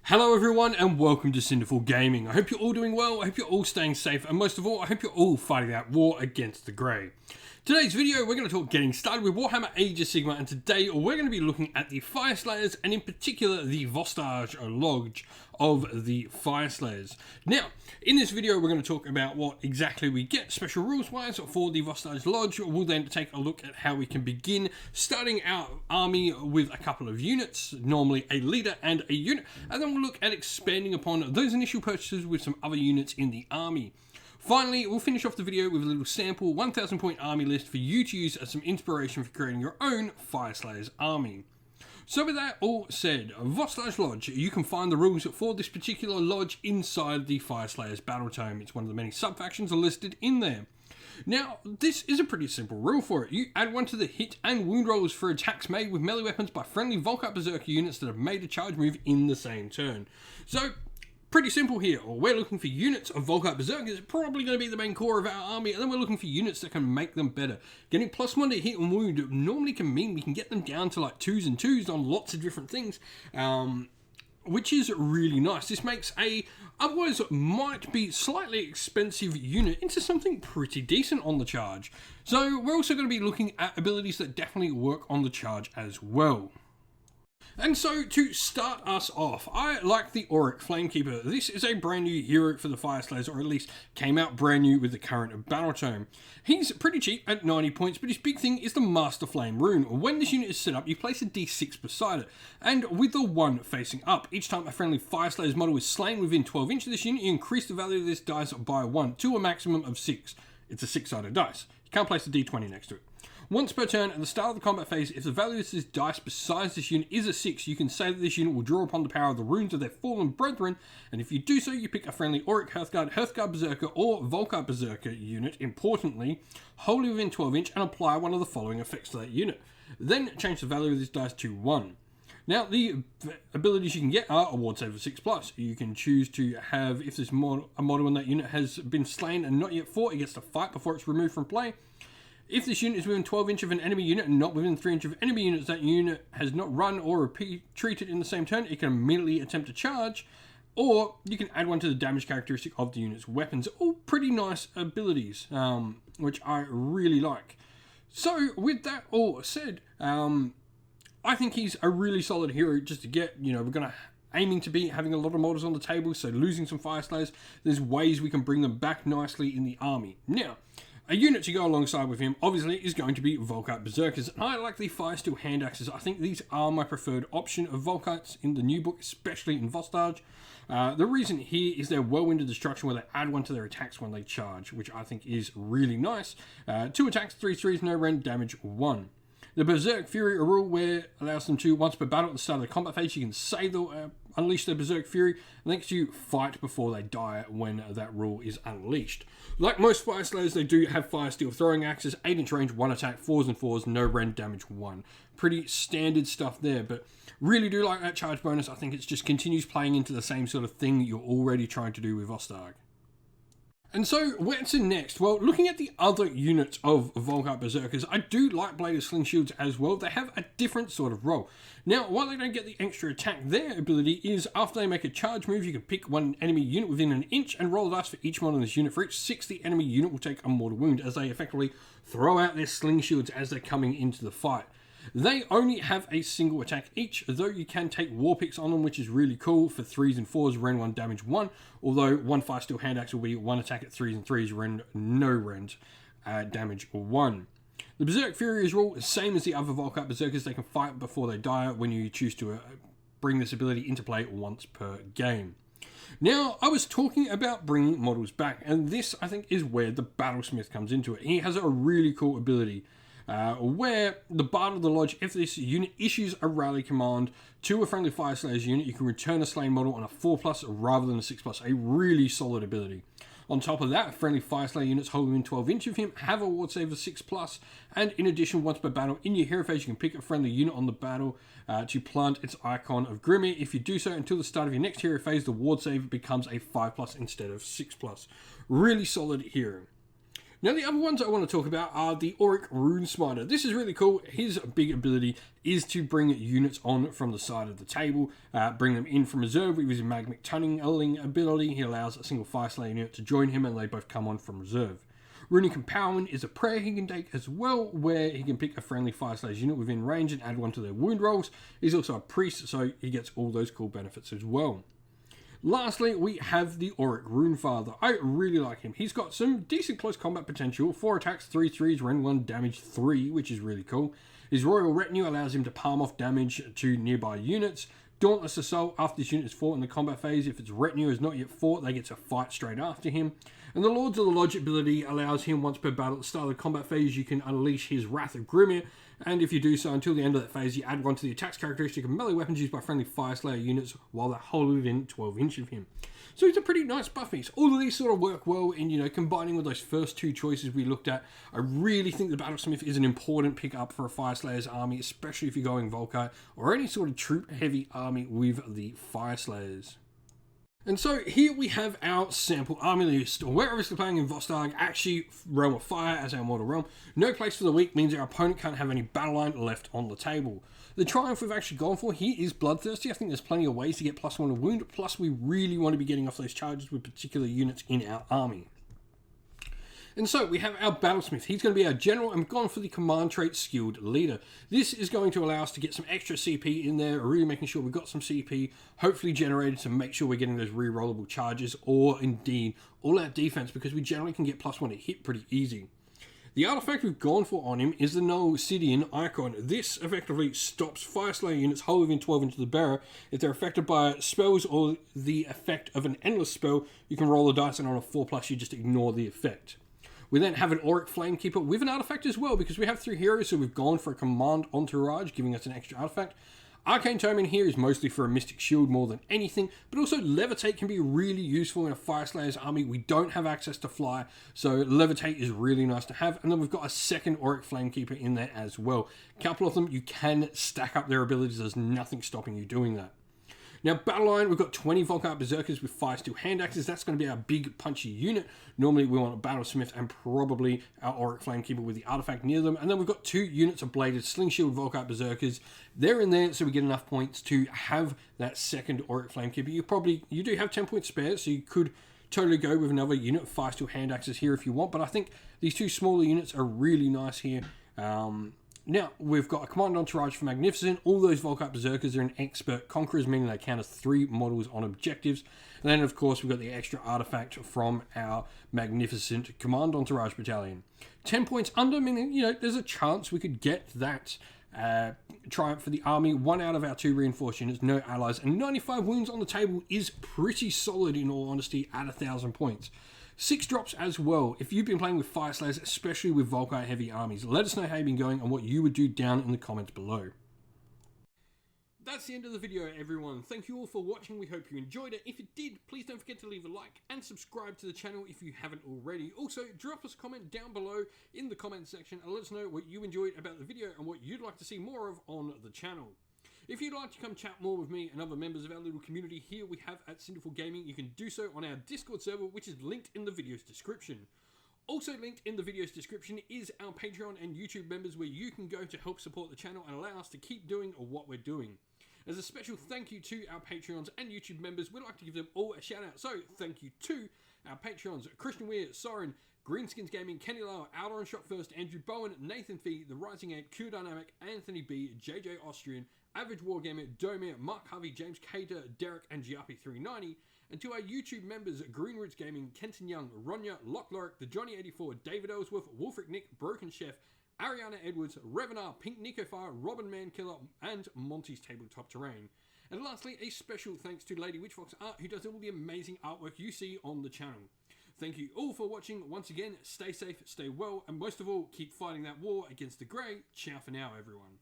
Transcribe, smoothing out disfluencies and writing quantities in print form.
Hello everyone and welcome to Cinderful Gaming. I hope you're all doing well, I hope you're all staying safe, and most of all, I hope you're all fighting that war against the grey. Today's video, we're going to talk getting started with Warhammer Age of Sigmar, and today we're going to be looking at the Fyreslayers, and in particular the Vostarg Lodge of the Fyreslayers. Now, in this video, we're going to talk about what exactly we get special rules-wise for the Vostarg Lodge. We'll then take a look at how we can begin starting our army with a couple of units, normally a leader and a unit, and then we'll look at expanding upon those initial purchases with some other units in the army. Finally, we'll finish off the video with a little sample 1000 point army list for you to use as some inspiration for creating your own Fyreslayers army. So with that all said, Vostarg Lodge, you can find the rules for this particular lodge inside the Fyreslayers Battletome. It's one of the many sub-factions listed in there. Now, this is a pretty simple rule for it. You add one to the hit and wound rolls for attacks made with melee weapons by friendly Volkite Berserker units that have made a charge move in the same turn. So, pretty simple here. We're looking for units of Volkite Berserkers, probably going to be the main core of our army, and then we're looking for units that can make them better. Getting +1 to hit and wound normally can mean we can get them down to like 2s and 2s on lots of different things, which is really nice. This makes a otherwise might be slightly expensive unit into something pretty decent on the charge. So we're also going to be looking at abilities that definitely work on the charge as well. And so, to start us off, I like the Auric Flamekeeper. This is a brand new hero for the Fyreslayers, or at least came out brand new with the current Battletome. He's pretty cheap at 90 points, but his big thing is the Master Flame rune. When this unit is set up, you place a d6 beside it, and with the 1 facing up, each time a friendly Fyreslayers model is slain within 12 inches of this unit, you increase the value of this dice by 1 to a maximum of 6. It's a 6-sided dice. You can't place a d20 next to it. Once per turn, at the start of the combat phase, if the value of this dice besides this unit is a 6, you can say that this unit will draw upon the power of the runes of their fallen brethren, and if you do so, you pick a friendly Auric Hearthguard Berserker, or Volkite Berserker unit, importantly, wholly within 12 inch, and apply one of the following effects to that unit. Then change the value of this dice to 1. Now, the abilities you can get are a ward save of 6+. You can choose to have, if this a model in that unit has been slain and not yet fought, it gets to fight before it's removed from play. If this unit is within 12 inch of an enemy unit and not within 3 inch of enemy units that unit has not run or retreated in the same turn, it can immediately attempt to charge, or you can add one to the damage characteristic of the unit's weapons. All pretty nice abilities, which I really like. So, with that all said, I think he's a really solid hero just to get. We're going to aiming to be having a lot of models on the table, so losing some Fyreslayers, there's ways we can bring them back nicely in the army. Now, a unit to go alongside with him, obviously, is going to be Volkite Berserkers. I like the Firesteel Hand Axes. I think these are my preferred option of Volkites in the new book, especially in Vostarg. The reason here is their Whirlwind Destruction, where they add one to their attacks when they charge, which I think is really nice. 2 attacks, 3/3, no rend, damage 1. The Berserk Fury, a rule where allows them to, once per battle at the start of the combat phase, you can say they'll unleash their Berserk Fury, and lets you fight before they die when that rule is unleashed. Like most Fyreslayers, they do have Firesteel Throwing Axes, 8 inch range, 1 attack, 4s and 4s, no rend, damage 1. Pretty standard stuff there, but really do like that charge bonus. I think it just continues playing into the same sort of thing you're already trying to do with Vostarg. And so, where's next? Well, looking at the other units of Volkite Berserkers, I do like Blade of Sling Shields as well. They have a different sort of role. Now, while they don't get the extra attack, their ability is after they make a charge move, you can pick one enemy unit within an inch and roll the dice for each one on this unit. For each 6, the enemy unit will take a mortal wound as they effectively throw out their sling shields as they're coming into the fight. They only have a single attack each, though you can take war picks on them, which is really cool for 3s and 4s, rend 1, damage 1, although one Firesteel Hand Axe will be 1 attack at 3s and 3s, rend no rend, damage 1. The Berserk Fury is rule, same as the other Volkite Berserkers. They can fight before they die when you choose to bring this ability into play once per game. Now, I was talking about bringing models back, and this, I think, is where the Battlesmith comes into it. He has a really cool ability. Where the Bard of the Lodge, if this unit issues a rally command to a friendly Fyreslayers unit, you can return a slain model on a 4+ rather than a 6+, a really solid ability. On top of that, friendly Fyreslayer units holding within 12 inch of him have a ward save of 6+, and in addition, once per battle, in your hero phase, you can pick a friendly unit on the battle to plant its icon of Grimmy. If you do so until the start of your next hero phase, the ward save becomes a 5+ instead of 6+. Really solid hero. Now, the other ones I want to talk about are the Auric Rune Smiter. This is really cool. His big ability is to bring units on from the side of the table, bring them in from reserve with his Magmic Tunneling ability. He allows a single Fyreslayer unit to join him and they both come on from reserve. Runic Empowerment is a prayer he can take as well, where he can pick a friendly Fyreslayers unit within range and add one to their wound rolls. He's also a priest, so he gets all those cool benefits as well. Lastly, we have the Auric Runefather. I really like him. He's got some decent close combat potential. 4 attacks, 3 3s, Ren 1, damage 3, which is really cool. His Royal Retinue allows him to palm off damage to nearby units. Dauntless Assault, after this unit is fought in the combat phase, if its retinue is not yet fought, they get to fight straight after him. And the Lords of the Lodge ability allows him, once per battle at the start of the combat phase, you can unleash his Wrath of Grimir, and if you do so until the end of that phase, you add one to the attacks characteristic of melee weapons used by friendly Fyreslayer units while they're wholly within 12 inches of him. So he's a pretty nice buff piece. All of these sort of work well in, combining with those first two choices we looked at. I really think the Battlesmith is an important pickup for a Fyreslayer's army, especially if you're going Volkite or any sort of troop-heavy army with the Fyreslayers. And so here we have our sample army list. We're obviously playing in Vostarg, actually Realm of Fire as our model realm. No place for the weak means our opponent can't have any battle line left on the table. The triumph we've actually gone for here is Bloodthirsty. I think there's plenty of ways to get +1 to wound, plus we really want to be getting off those charges with particular units in our army. And so we have our Battlesmith. He's going to be our general, and we've gone for the command trait Skilled Leader. This is going to allow us to get some extra CP in there, really making sure we've got some CP, hopefully generated to make sure we're getting those re-rollable charges, or indeed all-out defense, because we generally can get +1 to hit pretty easy. The artifact we've gone for on him is the Null Obsidian Icon. This effectively stops Fyreslayer units wholly within 12 inches of the bearer. If they're affected by spells or the effect of an endless spell, you can roll the dice, and on a 4+, you just ignore the effect. We then have an Auric Flamekeeper with an artifact as well, because we have 3 heroes, so we've gone for a Command Entourage, giving us an extra artifact. Arcane Tome in here is mostly for a Mystic Shield more than anything, but also Levitate can be really useful in a Fyreslayer's army. We don't have access to fly, so Levitate is really nice to have. And then we've got a second Auric Flamekeeper in there as well. A couple of them, you can stack up their abilities. There's nothing stopping you doing that. Now, battle line, we've got 20 Volkite Berserkers with 5 steel hand axes. That's going to be our big punchy unit. Normally, we want a Battlesmith and probably our Auric Flamekeeper with the artifact near them. And then we've got 2 units of bladed Sling Shield Volkite Berserkers. They're in there, so we get enough points to have that second Auric Flamekeeper. You do have 10 points spare, so you could totally go with another unit of 5 steel hand axes here if you want. But I think these 2 smaller units are really nice here. Now, we've got a Command Entourage for Magnificent. All those Volkite Berserkers are an Expert Conquerors, meaning they count as 3 models on objectives. And then, of course, we've got the extra artifact from our Magnificent Command Entourage Battalion. 10 points under, meaning, there's a chance we could get that triumph for the army. 1 out of our 2 reinforced units, no allies, and 95 wounds on the table is pretty solid, in all honesty, at 1,000 points. 6 drops as well. If you've been playing with Fyreslayers, especially with Volkite heavy armies, let us know how you've been going and what you would do down in the comments below. That's the end of the video, everyone. Thank you all for watching. We hope you enjoyed it. If you did, please don't forget to leave a like and subscribe to the channel if you haven't already. Also, drop us a comment down below in the comment section and let us know what you enjoyed about the video and what you'd like to see more of on the channel. If you'd like to come chat more with me and other members of our little community here we have at Sinful Gaming, you can do so on our Discord server, which is linked in the video's description. Also linked in the video's description is our Patreon and YouTube members, where you can go to help support the channel and allow us to keep doing what we're doing. As a special thank you to our Patreons and YouTube members, we'd like to give them all a shout out. So thank you to our Patreons: Christian Weir, Soren, Greenskins Gaming, Kenny Lower, Outer Shot First, Andrew Bowen, Nathan Fee, The Rising Ape, Q Dynamic, Anthony B, JJ Austrian, Average Wargamer, Domir, Mark Harvey, James Cater, Derek, and Giappy390, and to our YouTube members: Greenroots Gaming, Kenton Young, Ronya, Lockloric, The Johnny84, David Ellsworth, Wolfric Nick, Broken Chef, Ariana Edwards, Revenar, Pink Nico Fire, Robin Mankiller, and Monty's Tabletop Terrain. And lastly, a special thanks to Lady Witchfox Art, who does all the amazing artwork you see on the channel. Thank you all for watching. Once again, stay safe, stay well, and most of all, keep fighting that war against the grey. Ciao for now, everyone.